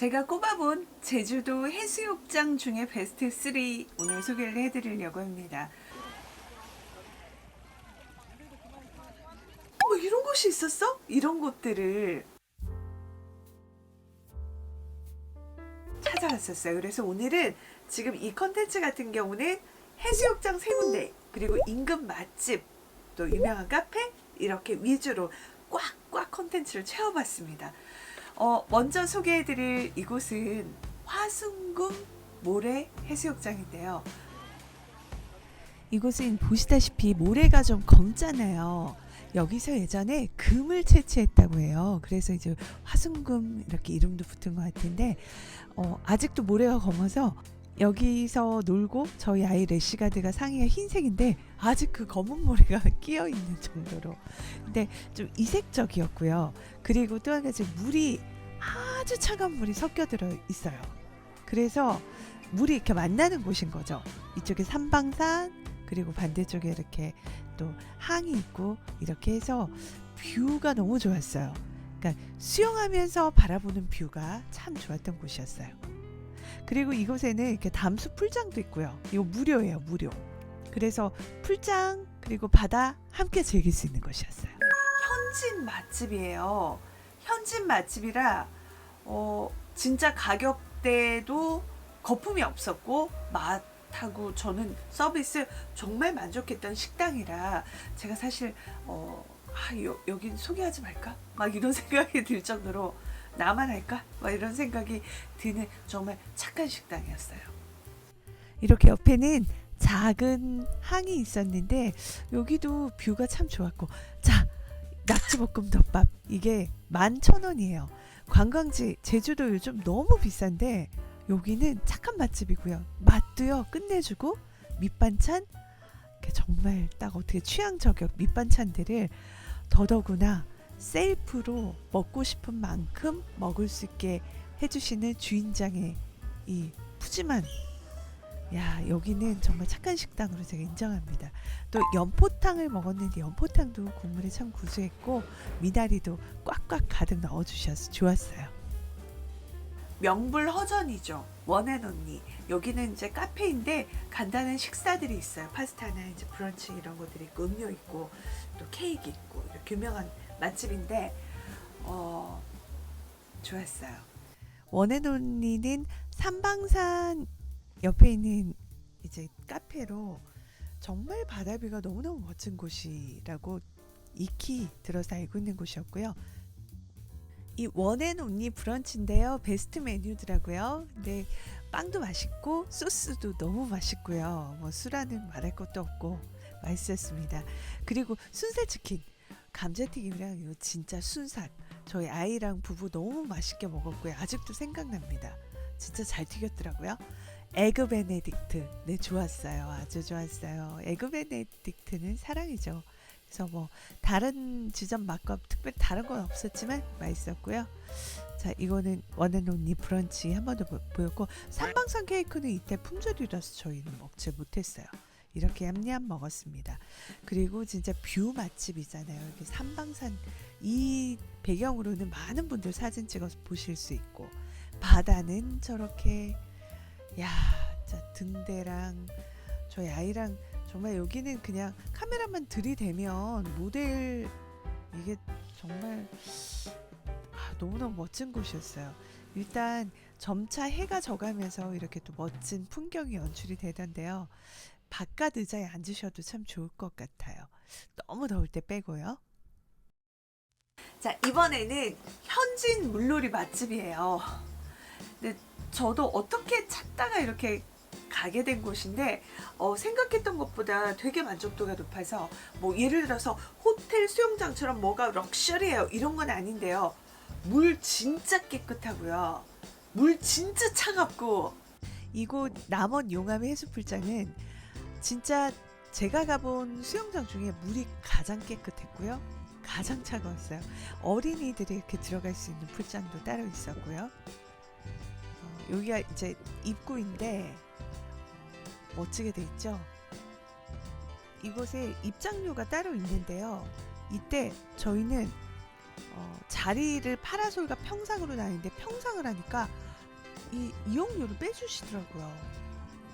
제가 꼽아본 제주도 해수욕장 중에 베스트 3 오늘 소개를 해드리려고 합니다. 뭐 이런 곳이 있었어? 이런 곳들을 찾아왔었어요. 그래서 오늘은 지금 이 컨텐츠 같은 경우는 해수욕장 3군데 그리고 인근 맛집 또 유명한 카페 이렇게 위주로 꽉꽉 컨텐츠를 채워봤습니다. 먼저 소개해드릴 이곳은 화순금 모래 해수욕장인데요. 이곳은 보시다시피 모래가 좀 검잖아요. 여기서 예전에 금을 채취했다고 해요. 그래서 이제 화순금 이렇게 이름도 붙은 것 같은데 아직도 모래가 검어서 여기서 놀고 저희 아이 래시가드가 상의가 흰색인데 아직 그 검은 모래가 끼어 있는 정도로 근데 좀 이색적이었고요. 그리고 또 한 가지 물이 아주 차가운 물이 섞여 들어 있어요. 그래서 물이 이렇게 만나는 곳인 거죠. 이쪽에 삼방산 그리고 반대쪽에 이렇게 또 항이 있고 이렇게 해서 뷰가 너무 좋았어요. 그러니까 수영하면서 바라보는 뷰가 참 좋았던 곳이었어요. 그리고 이곳에는 이렇게 담수 풀장도 있고요. 이거 무료예요, 무료. 그래서 풀장 그리고 바다 함께 즐길 수 있는 곳이었어요. 현진 맛집이에요. 현진 맛집이라 진짜 가격대도 거품이 없었고 맛하고 저는 서비스 정말 만족했던 식당이라 제가 사실 여긴 소개하지 말까? 막 이런 생각이 들 정도로 나만 할까? 막 이런 생각이 드는 정말 착한 식당이었어요. 이렇게 옆에는 작은 항이 있었는데 여기도 뷰가 참 좋았고 자 낙지볶음덮밥 이게 11,000원이에요. 관광지 제주도 요즘 너무 비싼데 여기는 착한 맛집이고요. 맛도요 끝내주고 밑반찬 정말 딱 어떻게 취향 저격 밑반찬들을 더더구나 셀프로 먹고 싶은 만큼 먹을 수 있게 해주시는 주인장의 이 푸짐한 여기는 정말 착한 식당으로 제가 인정합니다. 또 연포탕을 먹었는데 연포탕도 국물이 참 구수했고 미나리도 꽉꽉 가득 넣어주셔서 좋았어요. 명불허전이죠. 원앤온리. 여기는 이제 카페인데 간단한 식사들이 있어요. 파스타나 이제 브런치 이런 것들이 있고 음료 있고 또 케이크 있고 이렇게 유명한 맛집인데 좋았어요. 원앤온리는 삼방산 옆에 있는 이제 카페로 정말 바다뷰가 너무너무 멋진 곳이라고 익히 들어서 알고 있는 곳이었고요. 이 원앤온리 브런치인데요. 베스트 메뉴더라고요. 근데 빵도 맛있고 소스도 너무 맛있고요. 뭐 술안은 말할 것도 없고 맛있었습니다. 그리고 순살치킨 감자튀김이랑 이거 진짜 순살 저희 아이랑 부부 너무 맛있게 먹었고요. 아직도 생각납니다. 진짜 잘 튀겼더라고요. 에그 베네딕트 네 좋았어요. 아주 좋았어요. 에그 베네딕트는 사랑이죠. 그래서 뭐 다른 지점 맛과 특별히 다른 건 없었지만 맛있었고요. 자 이거는 원앤온리 브런치 한 번 더 보였고 삼방산 케이크는 이때 품절이라서 저희는 먹지 못했어요. 이렇게 얌얌 먹었습니다. 그리고 진짜 뷰 맛집이잖아요. 이렇게 삼방산 이 배경으로는 많은 분들 사진 찍어서 보실 수 있고 바다는 저렇게 자 등대랑 저희 아이랑 정말 여기는 그냥 카메라만 들이대면 모델 이게 정말 너무너무 멋진 곳이었어요. 일단 점차 해가 져가면서 이렇게 또 멋진 풍경이 연출이 되던데요. 바깥 의자에 앉으셔도 참 좋을 것 같아요. 너무 더울 때 빼고요. 자 이번에는 현진 물놀이 맛집이에요. 근데 저도 어떻게 찾다가 이렇게 가게 된 곳인데 생각했던 것보다 되게 만족도가 높아서 뭐 예를 들어서 호텔 수영장처럼 뭐가 럭셔리해요 이런 건 아닌데요. 물 진짜 깨끗하고요. 물 진짜 차갑고 이곳 남원 용암 해수풀장은 진짜 제가 가본 수영장 중에 물이 가장 깨끗했고요. 가장 차가웠어요. 어린이들이 이렇게 들어갈 수 있는 풀장도 따로 있었고요. 여기가 이제 입구인데 멋지게 돼 있죠. 이곳에 입장료가 따로 있는데요. 이때 저희는 자리를 파라솔과 평상으로 나뉘는데 평상을 하니까 이 이용료를 빼주시더라고요.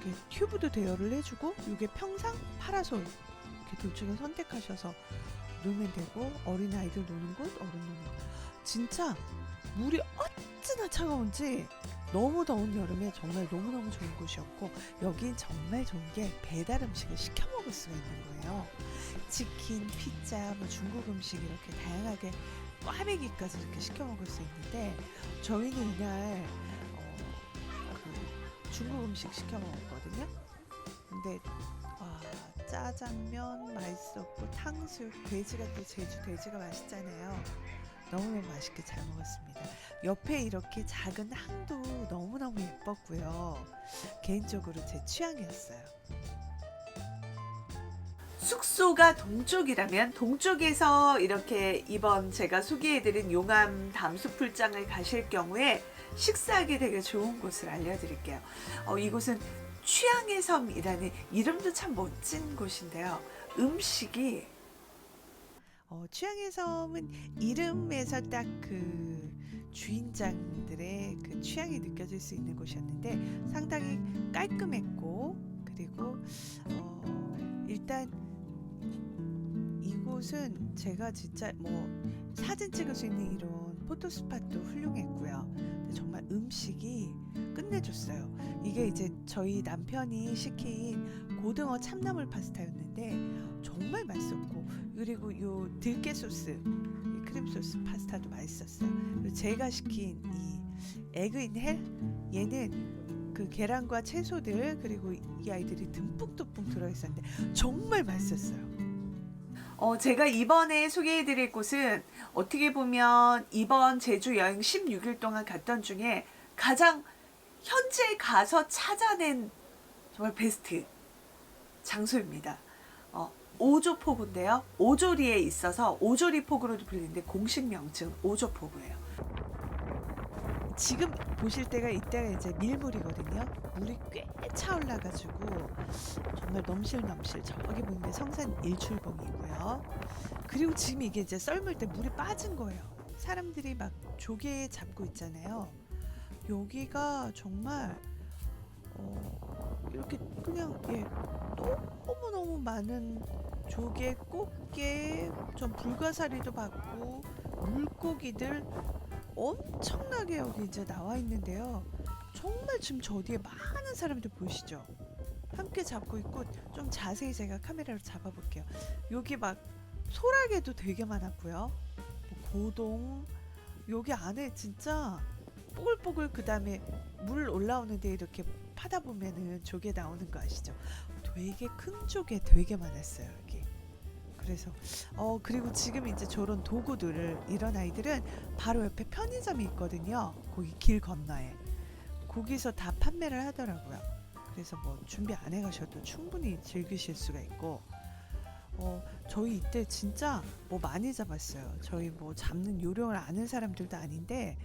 이렇게 튜브도 대여를 해주고 이게 평상 파라솔 이렇게 둘 중에 선택하셔서 놀면 되고 어린아이들 노는 곳, 어른 노는 곳. 진짜 물이 어찌나 차가운지 너무 더운 여름에 정말 너무너무 좋은 곳이었고 여긴 정말 좋은 게 배달 음식을 시켜 먹을 수가 있는 거예요. 치킨, 피자, 뭐 중국 음식 이렇게 다양하게 꽈배기까지 이렇게 시켜 먹을 수 있는데 저희는 이날 그 중국 음식 시켜 먹었거든요. 근데 짜장면 맛있었고 탕수육, 돼지가 또 제주 돼지가 맛있잖아요. 너무너무 맛있게 잘 먹었습니다. 옆에 이렇게 작은 항도 너무너무 예뻤고요. 개인적으로 제 취향이었어요. 숙소가 동쪽이라면 동쪽에서 이렇게 이번 제가 소개해드린 용암 담수풀장을 가실 경우에 식사하기 되게 좋은 곳을 알려드릴게요. 이곳은 취향의 섬이라는 이름도 참 멋진 곳인데요. 음식이 취향의 섬은 이름에서 딱 그 주인장들의 그 취향이 느껴질 수 있는 곳이었는데 상당히 깔끔했고 그리고 일단 이곳은 제가 진짜 뭐 사진 찍을 수 있는 이런 포토스팟도 훌륭했고요. 근데 정말 음식이 끝내줬어요. 이게 이제 저희 남편이 시킨 고등어 참나물 파스타였는데 정말 맛있었고 그리고 요 들깨 소스, 이 크림 소스 파스타도 맛있었어요. 그리고 제가 시킨 이 에그 인 헬 얘는 그 계란과 채소들 그리고 이 아이들이 듬뿍듬뿍 들어있었는데 정말 맛있었어요. 제가 이번에 소개해드릴 곳은 어떻게 보면 이번 제주 여행 16일 동안 갔던 중에 가장 현재 가서 찾아낸 정말 베스트 장소입니다. 오조포구인데요. 오조리에 있어서 오조리포구로도 불리는데 공식 명칭 오조포구예요. 지금 보실 때가 이때가 이제 밀물이거든요. 물이 꽤 차올라가지고 정말 넘실넘실 저기 보이는 성산 일출봉이고요. 그리고 지금 이게 이제 썰물 때 물이 빠진 거예요. 사람들이 막 조개 잡고 있잖아요. 여기가 정말 이렇게 그냥 너무너무 많은 조개, 꽃게, 전 불가사리도 봤고 물고기들 엄청나게 여기 이제 나와 있는데요. 정말 지금 저 뒤에 많은 사람들 보이시죠? 함께 잡고 있고 좀 자세히 제가 카메라로 잡아볼게요. 여기 막 소라게도 되게 많았고요. 뭐 고동 여기 안에 진짜 뽀글뽀글 그 다음에 물 올라오는데 이렇게 파다 보면은 조개 나오는 거 아시죠? 되게 큰 조개 되게 많았어요 여기. 그래서 그리고 지금 이제 저런 도구들을 이런 아이들은 바로 옆에 편의점이 있거든요. 거기 길 건너에 거기서 다 판매를 하더라고요. 그래서 뭐 준비 안 해가셔도 충분히 즐기실 수가 있고 저희 이때 진짜 뭐 많이 잡았어요. 저희 뭐 잡는 요령을 아는 사람들도 아닌데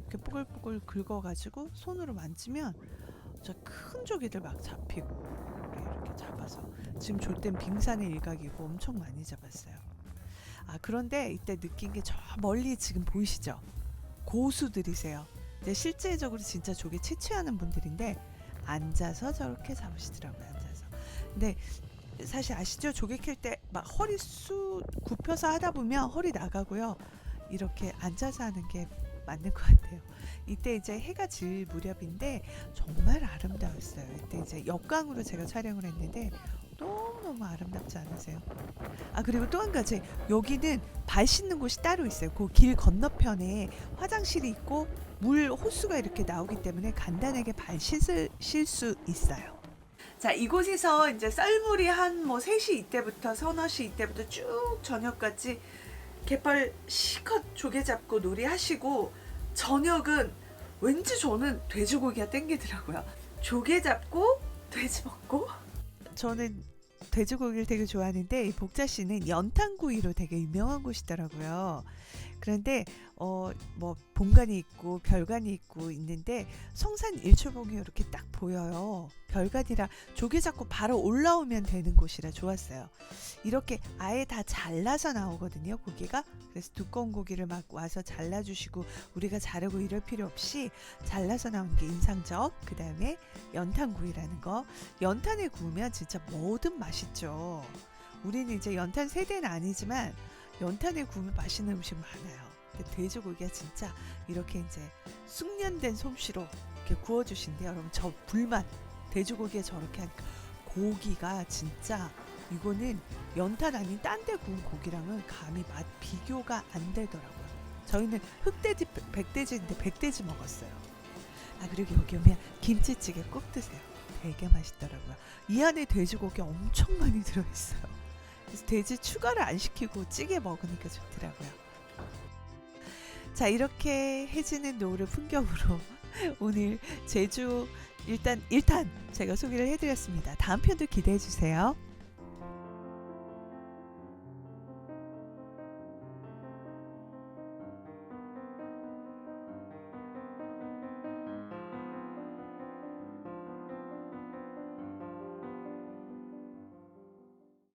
이렇게 뽀글뽀글 긁어가지고 손으로 만지면 저 큰 조개들 막 잡히고 이렇게 잡아서 지금 좆된 빙산의 일각이고 엄청 많이 잡았어요. 그런데 이때 느낀 게 저 멀리 지금 보이시죠? 고수들이세요. 근데 실제적으로 진짜 조개 채취하는 분들인데 앉아서 저렇게 잡으시더라고요. 앉아서. 근데 사실 아시죠? 조개 캘 때 막 허리 굽혀서 하다 보면 허리 나가고요. 이렇게 앉아서 하는 게 맞는 것 같아요. 이때 이제 해가 질 무렵인데 정말 아름다웠어요. 이때 이제 역광으로 제가 촬영을 했는데 너무너무 아름답지 않으세요? 그리고 또 한 가지 여기는 발 씻는 곳이 따로 있어요. 그 길 건너편에 화장실이 있고 물 호수가 이렇게 나오기 때문에 간단하게 발 씻을 수 있어요. 자, 이곳에서 이제 썰물이 한 뭐 3시 이때부터 서너 시 이때부터 쭉 저녁까지 갯벌 실컷 조개 잡고 놀이하시고 저녁은 왠지 저는 돼지고기가 땡기더라고요. 조개 잡고 돼지 먹고 저는 돼지고기를 되게 좋아하는데 이 복자씨는 연탄구이로 되게 유명한 곳이더라고요. 그런데 뭐 본관이 있고 별관이 있고 있는데 성산 일출봉이 이렇게 딱 보여요. 별관이라 조개 잡고 바로 올라오면 되는 곳이라 좋았어요. 이렇게 아예 다 잘라서 나오거든요, 고기가. 그래서 두꺼운 고기를 막 와서 잘라주시고 우리가 자르고 이럴 필요 없이 잘라서 나온 게 인상적. 그 다음에 연탄구이라는 거. 연탄에 구우면 진짜 뭐든 맛있죠. 우리는 이제 연탄 세대는 아니지만 연탄에 구우면 맛있는 음식 많아요. 돼지고기가 진짜 이렇게 이제 숙련된 솜씨로 이렇게 구워주신데 여러분 저 불맛 돼지고기에 저렇게 하니까 고기가 진짜 이거는 연탄 아닌 딴 데 구운 고기랑은 감히 맛 비교가 안 되더라고요. 저희는 흑돼지 백돼지인데 백돼지 먹었어요. 아 그리고 여기 오면 김치찌개 꼭 드세요. 되게 맛있더라고요. 이 안에 돼지고기 엄청 많이 들어있어요. 그래서 돼지 추가를 안 시키고 찌개 먹으니까 좋더라고요. 자 이렇게 해지는 노을 풍경으로 오늘 제주 일단 1탄 제가 소개를 해드렸습니다. 다음 편도 기대해 주세요.